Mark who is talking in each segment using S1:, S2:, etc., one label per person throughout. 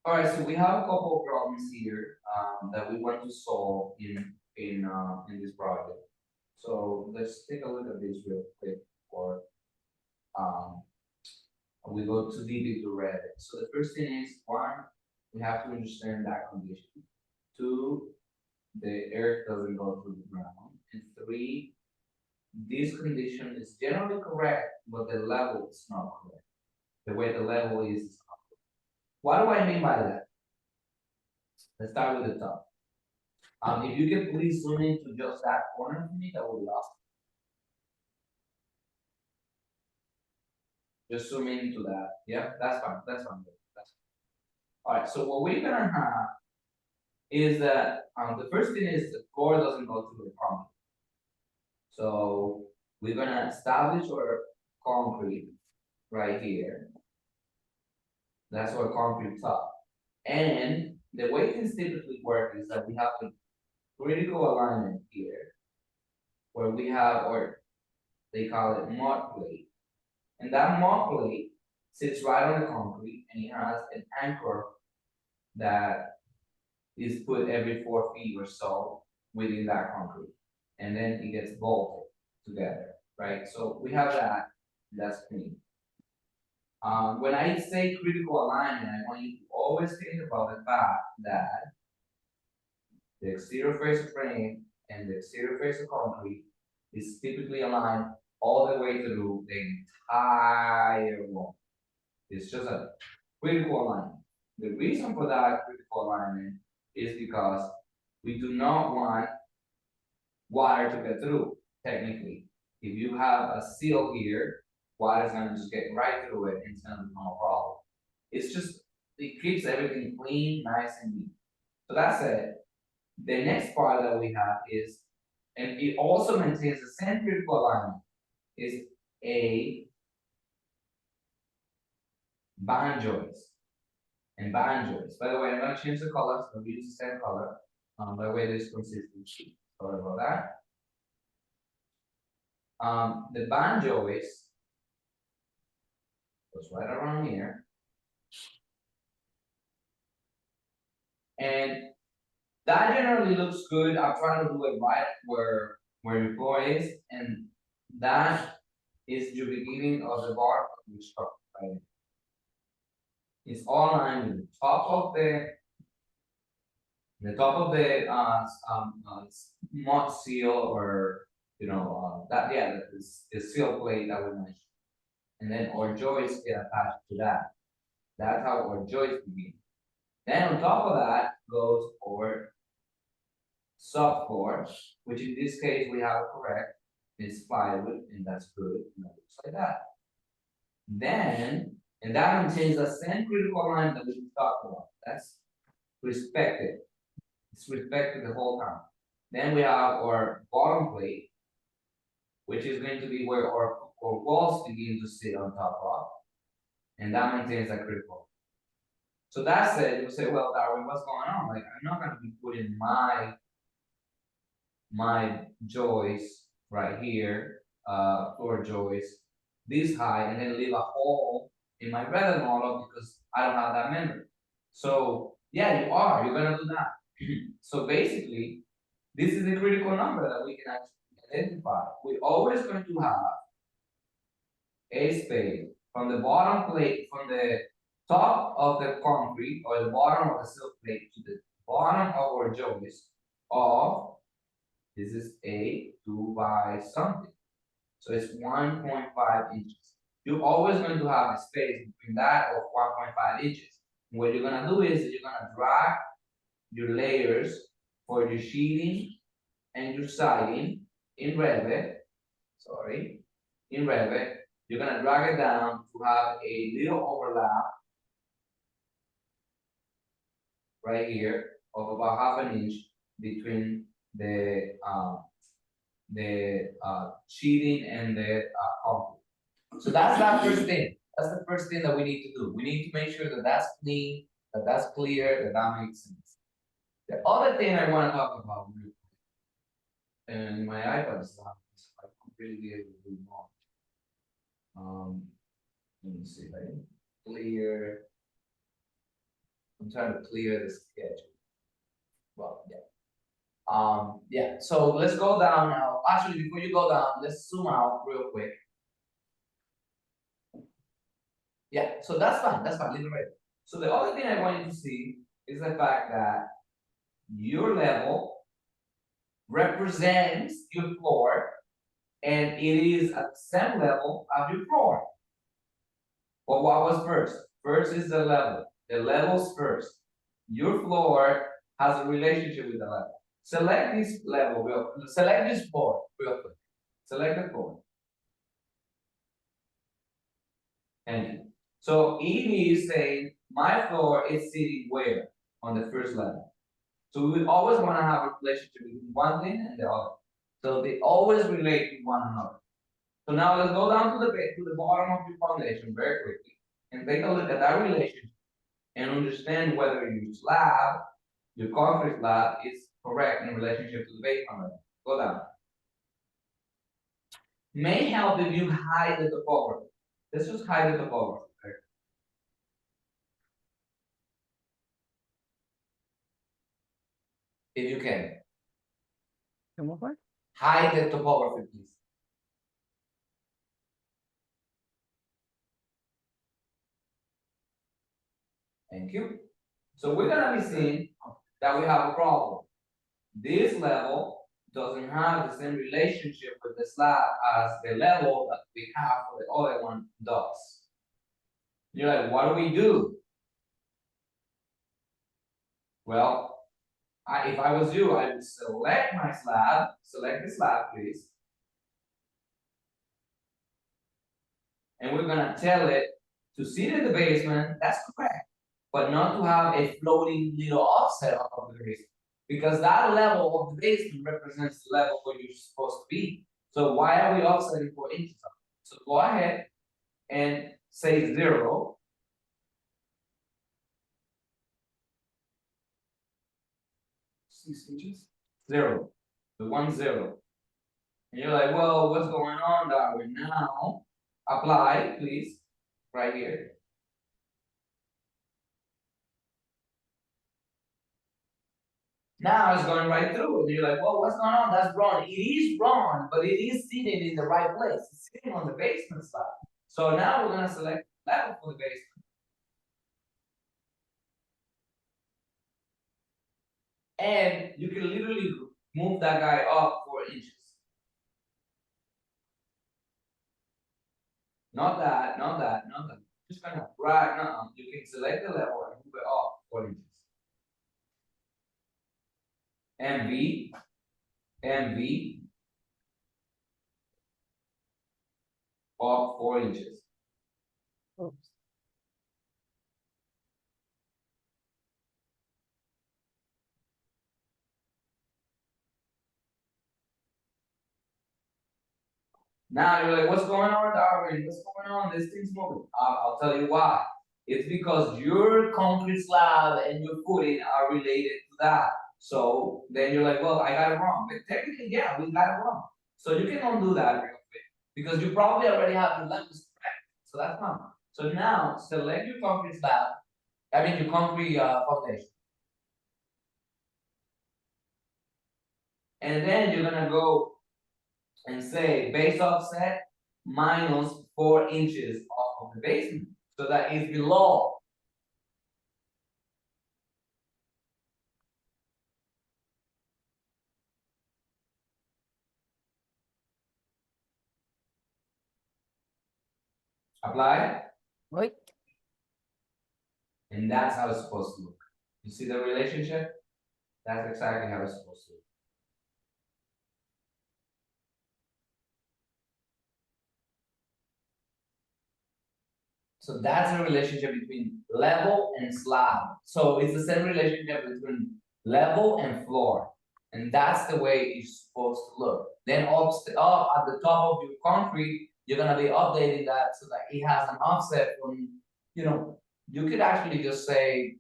S1: All right, so we have a couple of problems here that we want to solve in this project. So let's take a look at this real quick before um, we go too deep into Revit. So the first thing is one, we have to understand that condition. Two, the earth doesn't go through the ground. And three, this condition is generally correct, but the level is not correct. The way the level is not correct. What do I mean by that? Let's start with the top. If you can please zoom into just that corner for me, that would be awesome. Just zoom into that. Yeah, that's fine. That's fine. That's fine. All right. So what we're gonna have is that the first thing is the floor doesn't go through the concrete. So we're gonna establish our concrete right here. That's our concrete top. And the way things typically work is that we have a critical alignment here, where we have our, they call it mud plate. And that mud plate sits right on the concrete and it has an anchor that is put every 4 feet or so within that concrete. And then it gets bolted together, right? So we have that, that's clean. When I say critical alignment, I want you to always think about the fact that the exterior face of frame and the exterior face of concrete is typically aligned all the way through the entire wall. It's just a critical alignment. The reason for that critical alignment is because we do not want water to get through, technically. If you have a seal here, water is gonna just get right through it and it's gonna become a problem. It's just, it keeps everything clean, nice and neat. So that's it. The next part that we have is, and it also maintains the same critical alignment, is a band joist. And band joist. By the way, I'm gonna change the color, so we use the same color. By the way, there's consistency. Sorry about that. The band joist goes right around here. And that generally looks good. I'm trying to do it right where your floor is, and that is the beginning of the bar of the structure, right? It's all aligned with the top of the mud seal, or that, yeah, the seal plate that we mentioned, and then our joists get attached to that. That's how our joists begin. Then on top of that goes our subfloor, which in this case we have correct. It's plywood, and that's good. And it looks like that. Then, and that maintains the same critical line that we just talked about. That's respected. It's respected the whole time. Then we have our bottom plate, which is going to be where our walls begin to sit on top of, and that maintains a critical. So that said, you say, well, Darwin, what's going on? Like, I'm not going to be putting my joist right here, floor joist, this high, and then leave a hole in my Revit model because I don't have that memory. So yeah, you're gonna do that. So basically, this is a critical number that we can actually identify. We're always going to have a space from the bottom plate, from the top of the concrete or the bottom of the sill plate to the bottom of our joist of, this is a 2 by something. So it's 1.5 inches. You're always going to have a space between that of 1.5 inches. What you're gonna do is you're gonna drag your layers for your sheeting and your siding in Revit, in Revit, you're gonna drag it down to have a little overlap right here of about half an inch between the sheeting and the concrete. So that's that first thing. That's the first thing that we need to do. We need to make sure that that's clean, that that's clear, that that makes sense. The other thing I want to talk about, and my iPad is not, I completely be able to do more. Let me see if I can clear. I'm trying to clear the schedule. Well, yeah. Yeah, so let's go down now. Actually, before you go down, let's zoom out real quick. Yeah, so that's fine, leave it right. So the other thing I want you to see is the fact that your level represents your floor, and it is at the same level of your floor. But what was first? First is the level. The level's first. Your floor has a relationship with the level. Select this level, select this floor real quick. Select the floor. And so it is saying my floor is sitting where? On the first level. So we always want to have a relationship between one thing and the other. So they always relate to one another. So now let's go down to the bottom of your foundation very quickly and take a look at that relationship and understand whether your slab, your concrete slab, is correct in relationship to the basement level. Go down. May help if you hide the topography. Let's just hide the topography. Okay? If you can.
S2: Come over.
S1: Hide the topography, please. Thank you. So we're gonna be seeing that we have a problem. This level doesn't have the same relationship with the slab as the level that we have for the other one does. You're like, what do we do? Well, if I was you, I would select my slab, select the slab, please. And we're gonna tell it to sit in the basement, that's correct, but not to have a floating little offset of the basement. Because that level of the basement represents the level where you're supposed to be. So why are we offsetting 4 inches? So go ahead and say 0. Six inches? 0. The 1 0. And you're like, well, what's going on, Darwin? Now, apply, please, right here. Now it's going right through. And you're like, well, what's going on? That's wrong. It is wrong, but it is sitting in the right place. It's sitting on the basement side. So now we're going to select level for the basement. And you can literally move that guy up 4 inches. Not that. Just kind of right now. You can select the level and move it up 4 inches. MV, up 4 inches.
S2: Oops.
S1: Now you're like, what's going on, Darwin? What's going on? This thing's moving. I'll tell you why. It's because your concrete slab and your footing are related to that. So then you're like, well, I got it wrong. But technically, yeah, we got it wrong. So you can undo that real quick because you probably already have your levels correct. So that's fine. So now select your concrete slab. I mean your concrete foundation. And then you're gonna go and say base offset minus 4 inches off of the basement. So that is below. Apply.
S2: Wait.
S1: And that's how it's supposed to look. You see the relationship? That's exactly how it's supposed to look. So that's the relationship between level and slab. So it's the same relationship between level and floor. And that's the way it's supposed to look. Then up at the top of your concrete, you're gonna be updating that so that it has an offset from, you could actually just say,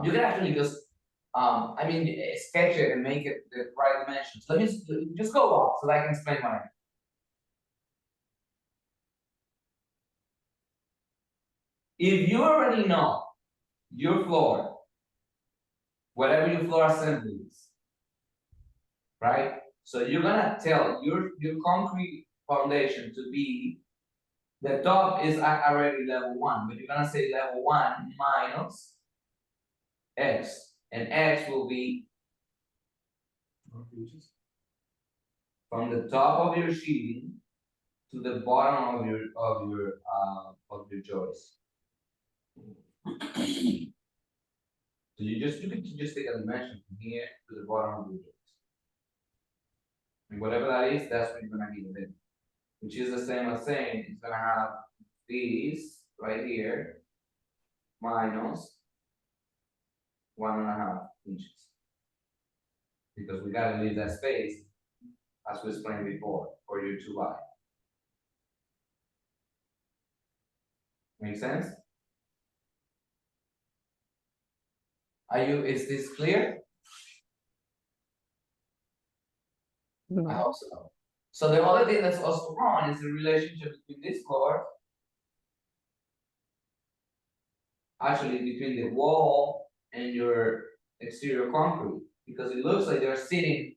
S1: you can actually just, sketch it and make it the right dimensions. Let me just go up so that I can explain what I mean. If you already know your floor, whatever your floor assembly is, right? So you're gonna tell your concrete foundation to be, the top is already level 1, but you're gonna say level 1 minus X, and X will be from the top of your sheeting to the bottom of your joist. So you can just take a dimension from here to the bottom of your joist. And whatever that is, that's what you're gonna give it in. Which is the same as saying it's gonna have these right here minus 1.5 inches. Because we gotta leave that space, as we explained before, for your 2i. Make sense? Is this clear? I hope so. So the other thing that's also wrong is the relationship between this floor, actually between the wall and your exterior concrete, because it looks like they're sitting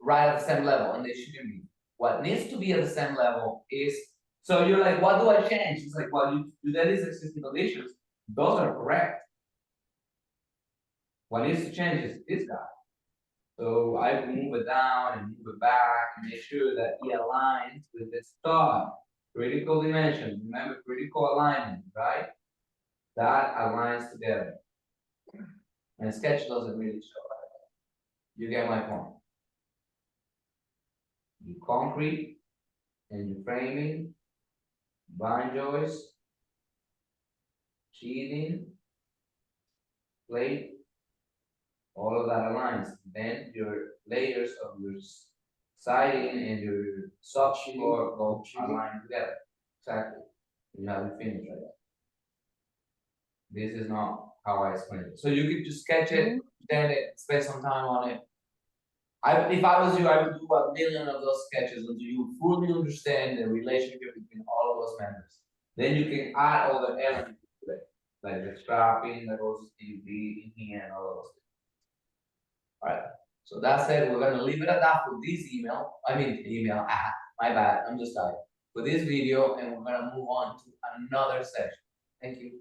S1: right at the same level, and they shouldn't be. What needs to be at the same level is, so you're like, what do I change? It's like, well, that is existing conditions. Those are correct. What needs to change is this guy. So I will move it down and move it back and make sure that it aligns with the top critical dimension. Remember, critical alignment, right? That aligns together. And sketch doesn't really show that. You get my point. Your concrete and your framing, bind joist, sheathing, plate, all of that aligns. Then your layers of your siding and your soft floor go align together. Exactly. You have it finished right there. This is not how I explain it. So you could just sketch it, then spend some time on it. If I was you, I would do 1,000,000 of those sketches until you fully understand the relationship between all of those members. Then you can add all the elements to it, like the strapping that goes in here and all of those things. All right. So that said, we're gonna leave it at that for this email. My bad. I'm just tired. For this video, and we're gonna move on to another section. Thank you.